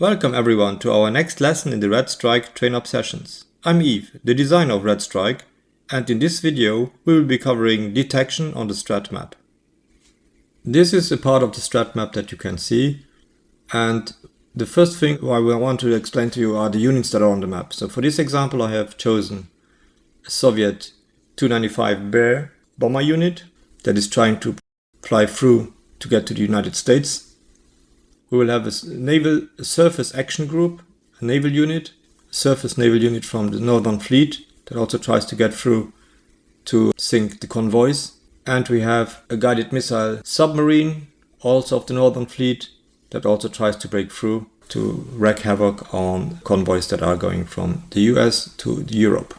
Welcome everyone to our next lesson in the Red Strike train-up sessions. I'm Yves, the designer of Red Strike, and in this video we will be covering detection on the strat map. This is a part of the strat map that you can see, and the first thing I want to explain to you are the units that are on the map. So for this example I have chosen a Soviet 295 Bear bomber unit that is trying to fly through to get to the United States. We will have a surface action group, a naval unit, a surface naval unit from the Northern Fleet that also tries to get through to sink the convoys. And we have a guided missile submarine, also of the Northern Fleet, that also tries to break through to wreak havoc on convoys that are going from the US to Europe.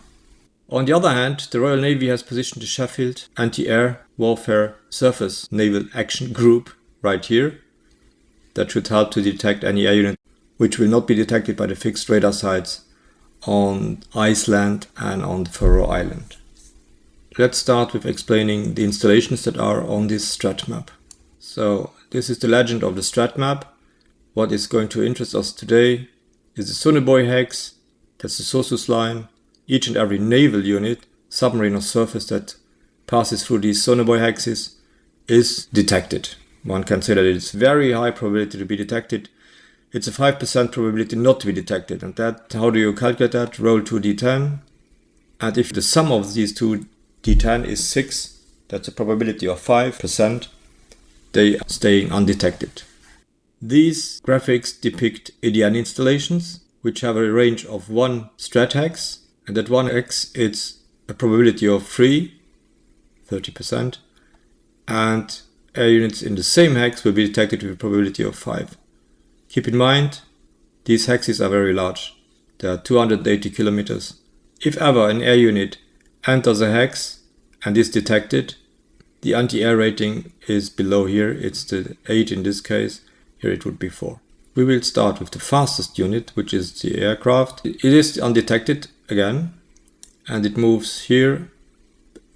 On the other hand, the Royal Navy has positioned the Sheffield Anti-Air Warfare Surface Naval Action Group right here. That should help to detect any air unit which will not be detected by the fixed radar sites on Iceland and on the Faroe Island. Let's start with explaining the installations that are on this strat map. So this is the legend of the strat map. What is going to interest us today is the Sonnebuoy hex, that's the SOSUS line. Each and every naval unit, submarine or surface, that passes through these Sonnebuoy hexes is detected. One can say that it's very high probability to be detected. It's a 5% probability not to be detected. And that, how do you calculate that? Roll 2d10. And if the sum of these two d10 is 6, that's a probability of 5%, they are staying undetected. These graphics depict ADN installations, which have a range of 1 strat hex. And that 1 hex, it's a probability of 3, 30%. And air units in the same hex will be detected with a probability of 5. Keep in mind, these hexes are very large. They are 280 kilometers. If ever an air unit enters a hex and is detected, the anti-air rating is below here. It's the 8 in this case. Here it would be 4. We will start with the fastest unit, which is the aircraft. It is undetected again, and it moves here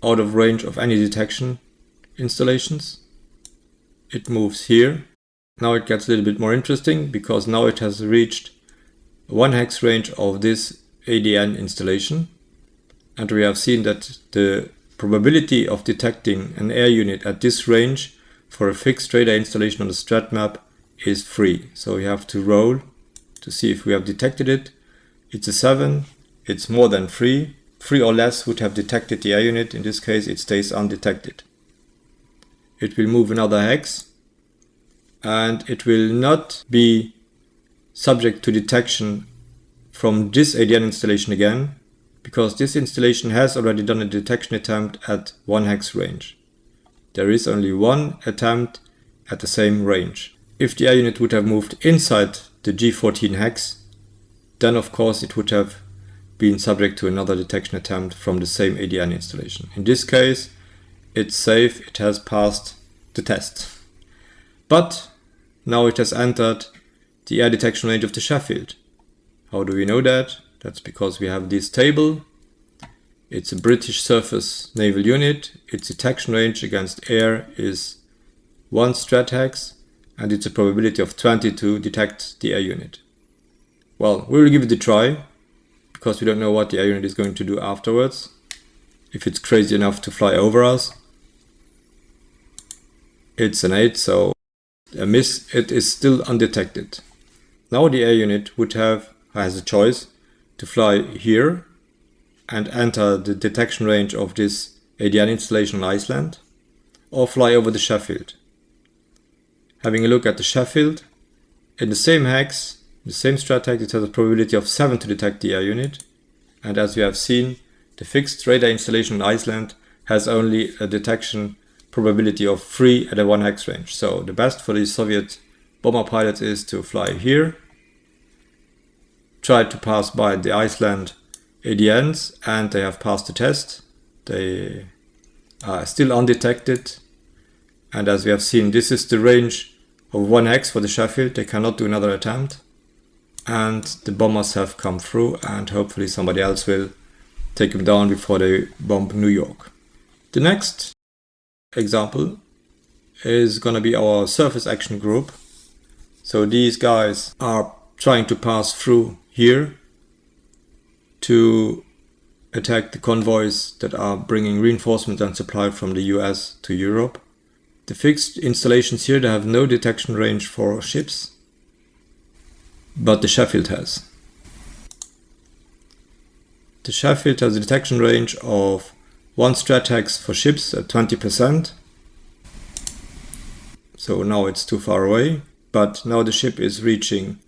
out of range of any detection installations. It moves here. Now it gets a little bit more interesting because now it has reached 1 hex range of this ADN installation. And we have seen that the probability of detecting an air unit at this range for a fixed radar installation on the strat map is 3. So we have to roll to see if we have detected it. It's a 7. It's more than 3. 3 or less would have detected the air unit. In this case, it stays undetected. It will move another hex, and it will not be subject to detection from this ADN installation again, because this installation has already done a detection attempt at 1 hex range. There is only 1 attempt at the same range. If the air unit would have moved inside the G14 hex, then of course it would have been subject to another detection attempt from the same ADN installation. In this case, it's safe, it has passed the test. But now it has entered the air detection range of the Sheffield. How do we know that? That's because we have this table. It's a British surface naval unit. Its detection range against air is 1 strat hex, and it's a probability of 20 to detect the air unit. Well, we will give it a try, because we don't know what the air unit is going to do afterwards. If it's crazy enough to fly over us. It's an 8, so a miss. It is still undetected. Now the air unit has a choice to fly here and enter the detection range of this ADN installation on Iceland, or fly over the Sheffield. Having a look at the Sheffield, in the same hex, the same strat hex, it has a probability of 7 to detect the air unit, and as we have seen, the fixed radar installation on Iceland has only a detection probability of 3 at a 1 hex range. So the best for the Soviet bomber pilots is to fly here, try to pass by the Iceland ADNs, and they have passed the test. They are still undetected, and as we have seen, this is the range of 1 hex for the Sheffield. They cannot do another attempt, and the bombers have come through, and hopefully somebody else will take them down before they bomb New York. The next example is going to be our surface action group. So these guys are trying to pass through here to attack the convoys that are bringing reinforcements and supply from the US to Europe. The fixed installations here, they have no detection range for ships, but the Sheffield has. The Sheffield has a detection range of 1 strat hex for ships at 20%. So now it's too far away, but now the ship is reaching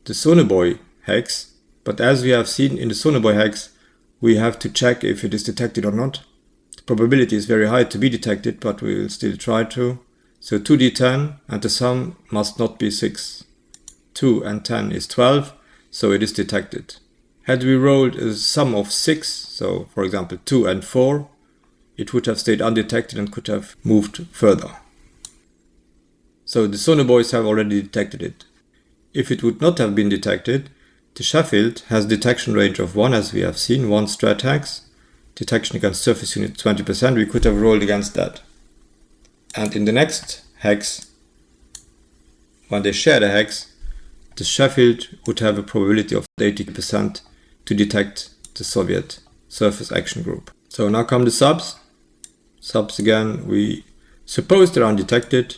the sonobuoy hex. But as we have seen in the sonobuoy hex, we have to check if it is detected or not. The probability is very high to be detected, but we will still try to. So 2d10 and the sum must not be 6. 2 and 10 is 12, so it is detected. Had we rolled a sum of 6, so for example 2 and 4, it would have stayed undetected and could have moved further. So the sonobuoys have already detected it. If it would not have been detected, the Sheffield has detection range of 1, as we have seen, 1 strat hex. Detection against surface unit 20%, we could have rolled against that. And in the next hex, when they share the hex, the Sheffield would have a probability of 80% to detect the Soviet surface action group. So now come the subs. Subs again, we suppose they're undetected.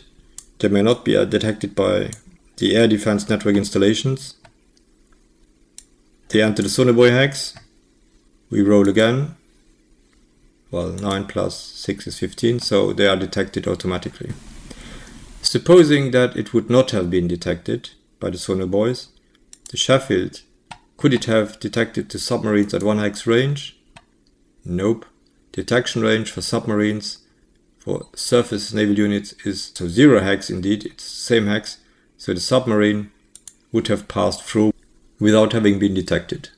They may not be detected by the air defense network installations. They enter the sonobuoy hex. We roll again. Well, 9 plus 6 is 15, so they are detected automatically. Supposing that it would not have been detected by the sonobuoys, the Sheffield, could it have detected the submarines at 1 hex range? Nope. Detection range for submarines for surface naval units is 0 hex indeed, it's the same hex, so the submarine would have passed through without having been detected.